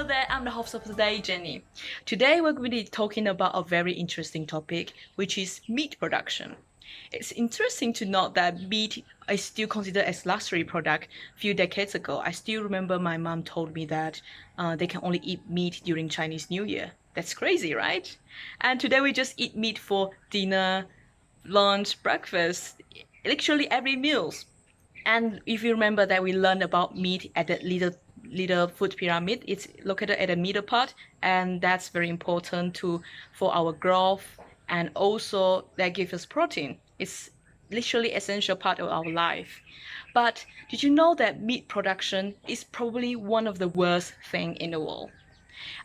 there, I'm the host of today, Jenny. Today we're going to be talking about a very interesting topic, which is meat production. It's interesting to note that meat is still considered as luxury product. A few decades ago, I still remember my mom told me that they can only eat meat during Chinese New Year. That's crazy, right? And today we just eat meat for dinner, lunch, breakfast, literally every meals. And if you remember that we learned about meat at the little food pyramid, it's located at the middle part, and that's very important to for our growth, and also that gives us protein. It's literally essential part of our life. But did you know that meat production is probably one of the worst thing in the world?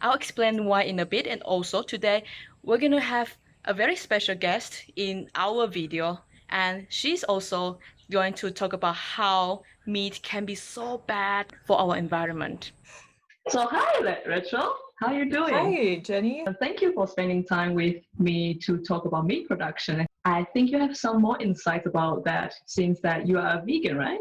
I'll explain why in a bit, and also today we're gonna have a very special guest in our video, and she's also going to talk about how meat can be so bad for our environment. So hi, Rachel. How are you doing? Hi, Jenny. Thank you for spending time with me to talk about meat production. I think you have some more insights about that since that you are a vegan, right?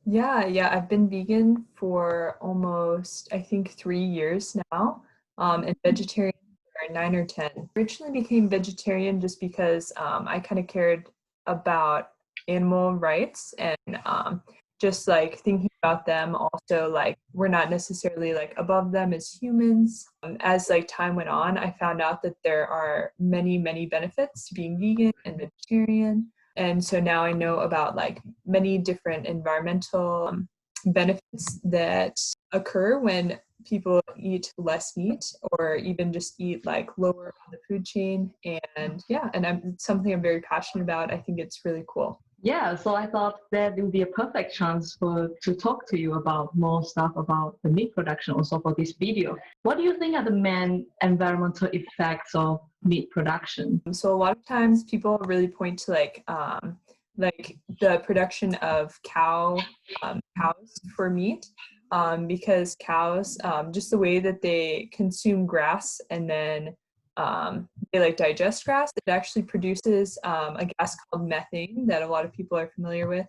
Yeah, I've been vegan for almost, I think, 3 years now, and vegetarian for 9 or 10. Originally became vegetarian just because I kind of cared about animal rights and just like thinking about them. Also, like we're not necessarily like above them as humans. As like time went on, I found out that there are many benefits to being vegan and vegetarian. And so now I know about like many different environmental benefits that occur when people eat less meat or even just eat like lower on the food chain. And yeah, and it's something I'm very passionate about. I think it's really cool. Yeah, so I thought that would be a perfect chance to talk to you about more stuff about the meat production also for this video. What do you think are the main environmental effects of meat production? So a lot of times people really point to like the production of cows for meat, because cows, just the way that they consume grass and then they like digest grass, it actually produces a gas called methane that a lot of people are familiar with.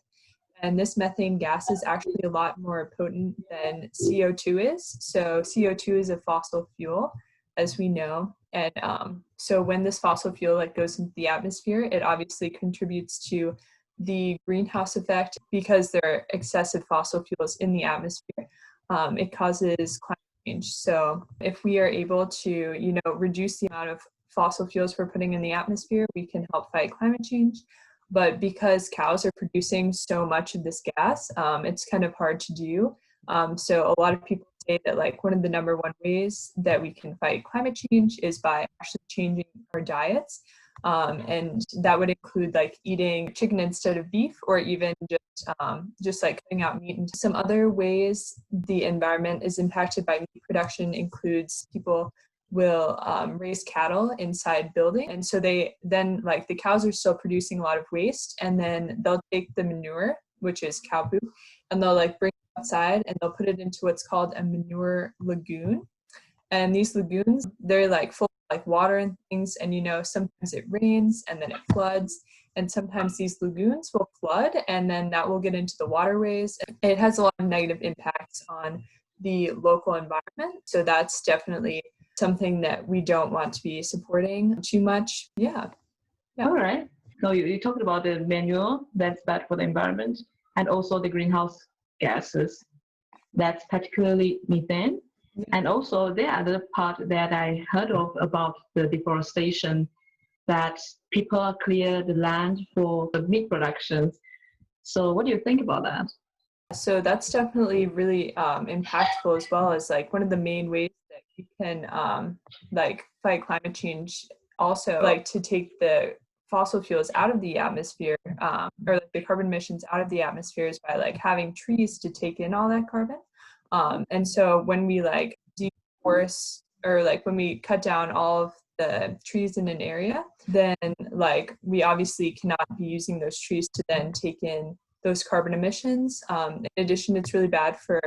And this methane gas is actually a lot more potent than CO2 is. So CO2 is a fossil fuel, as we know. And so when this fossil fuel like goes into the atmosphere, it obviously contributes to the greenhouse effect because there are excessive fossil fuels in the atmosphere. It causes climate change. So if we are able to, reduce the amount of fossil fuels we're putting in the atmosphere, we can help fight climate change. But because cows are producing so much of this gas, it's kind of hard to do. So a lot of people say that like one of the number one ways that we can fight climate change is by actually changing our diets. And that would include like eating chicken instead of beef, or even just like cutting out meat. And some other ways the environment is impacted by meat production includes people will raise cattle inside building, and so they then like the cows are still producing a lot of waste, and then they'll take the manure, which is cow poop, and they'll like bring it outside and they'll put it into what's called a manure lagoon. And these lagoons, they're like full of like water and things, and sometimes it rains and then it floods, and sometimes these lagoons will flood and then that will get into the waterways. It has a lot of negative impacts on the local environment, so that's definitely something that we don't want to be supporting too much. Yeah. All right. So you talked about the manure that's bad for the environment and also the greenhouse gases. That's particularly methane. Yeah. And also the other part that I heard of about the deforestation, that people clear the land for the meat production. So what do you think about that? So that's definitely really impactful, as well as like one of the main ways that we can like fight climate change. Also, like to take the fossil fuels out of the atmosphere, or like the carbon emissions out of the atmosphere, is by like having trees to take in all that carbon. And so when we like deforest, or like when we cut down all of the trees in an area, then like we obviously cannot be using those trees to then take in those carbon emissions. In addition, it's really bad for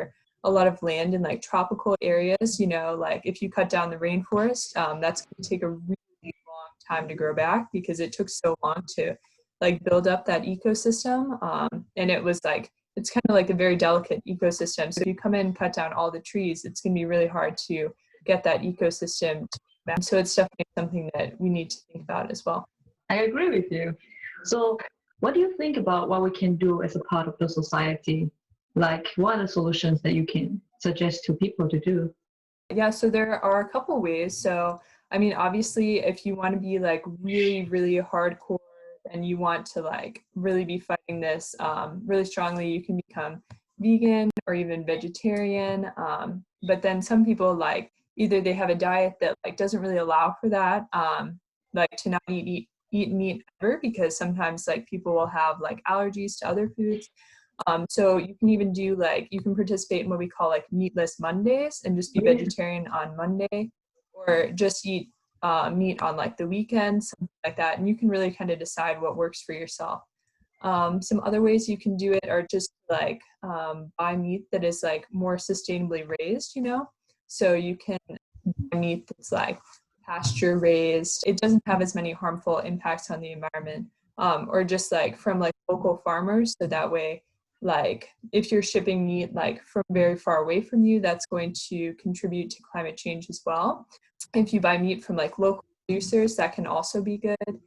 a lot of land in like tropical areas. Like if you cut down the rainforest, that's going to take a really long time to grow back because it took so long to like build up that ecosystem. And it's kind of like a very delicate ecosystem. So if you come in and cut down all the trees, it's going to be really hard to get that ecosystem back. So it's definitely something that we need to think about as well. I agree with you. So, what do you think about what we can do as a part of the society? Like, what are the solutions that you can suggest to people to do? Yeah, so there are a couple ways. So, I mean, obviously, if you want to be like really, really hardcore and you want to like really be fighting this really strongly, you can become vegan or even vegetarian. But then some people like either they have a diet that like doesn't really allow for that, like to not eat meat ever, because sometimes like people will have like allergies to other foods. So you can even do like you can participate in what we call like meatless Mondays and just be vegetarian on Monday, or just eat meat on like the weekends, something like that. And you can really kind of decide what works for yourself. Some other ways you can do it are just like buy meat that is like more sustainably raised, you know? So you can buy meat that's like pasture raised. It doesn't have as many harmful impacts on the environment, or just like from like local farmers. So that way, like if you're shipping meat like from very far away from you, that's going to contribute to climate change as well. If you buy meat from like local producers, that can also be good.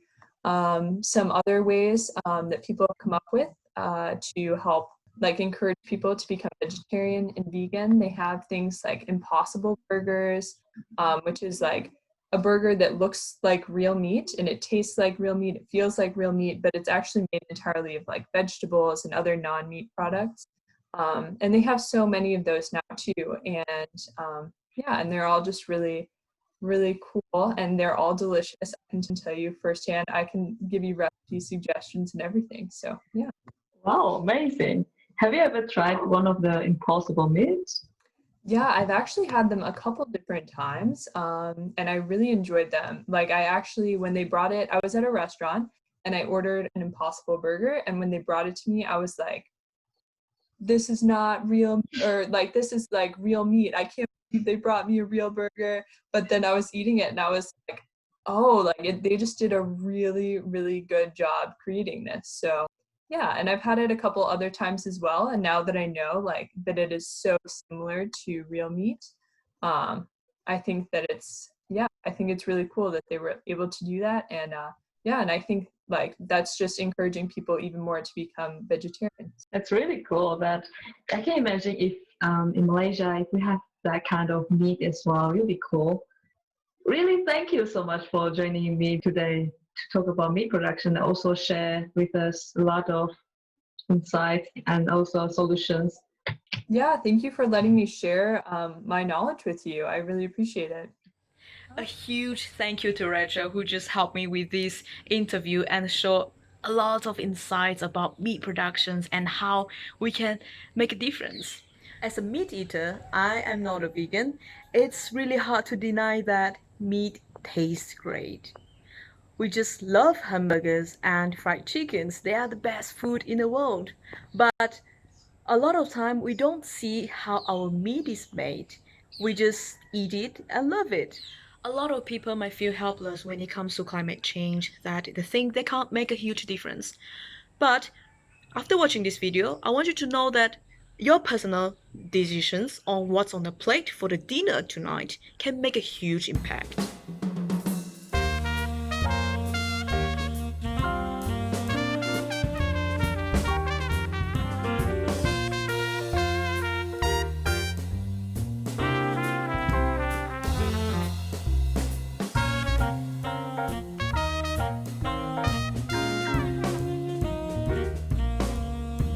Some other ways that people have come up with to help like encourage people to become vegetarian and vegan, they have things like Impossible Burgers, which is like a burger that looks like real meat and it tastes like real meat, it feels like real meat, but it's actually made entirely of like vegetables and other non-meat products. And they have so many of those now too. And yeah, and they're all just really, really cool, and they're all delicious. I can tell you firsthand. I can give you recipe suggestions and everything. So yeah. Wow, amazing. Have you ever tried one of the impossible meats? Yeah, I've actually had them a couple different times, and I really enjoyed them. Like I actually, when they brought it, I was at a restaurant and I ordered an Impossible Burger, and when they brought it to me, I was like, this is not real, or like this is like real meat. I can't believe they brought me a real burger. But then I was eating it and I was like, oh, like they just did a really, really good job creating this. So yeah, and I've had it a couple other times as well. And now that I know like that it is so similar to real meat, I think that I think it's really cool that they were able to do that. And yeah, and I think like that's just encouraging people even more to become vegetarians. That's really cool. That I can imagine if in Malaysia, if we have that kind of meat as well, it'll be cool. Really, thank you so much for joining me today to talk about meat production and also share with us a lot of insights and also solutions. Yeah, thank you for letting me share my knowledge with you. I really appreciate it. A huge thank you to Rachel, who just helped me with this interview and showed a lot of insights about meat productions and how we can make a difference. As a meat eater, I am not a vegan. It's really hard to deny that meat tastes great. We just love hamburgers and fried chickens. They are the best food in the world. But a lot of time we don't see how our meat is made. We just eat it and love it. A lot of people might feel helpless when it comes to climate change, that they think they can't make a huge difference. But after watching this video, I want you to know that your personal decisions on what's on the plate for the dinner tonight can make a huge impact.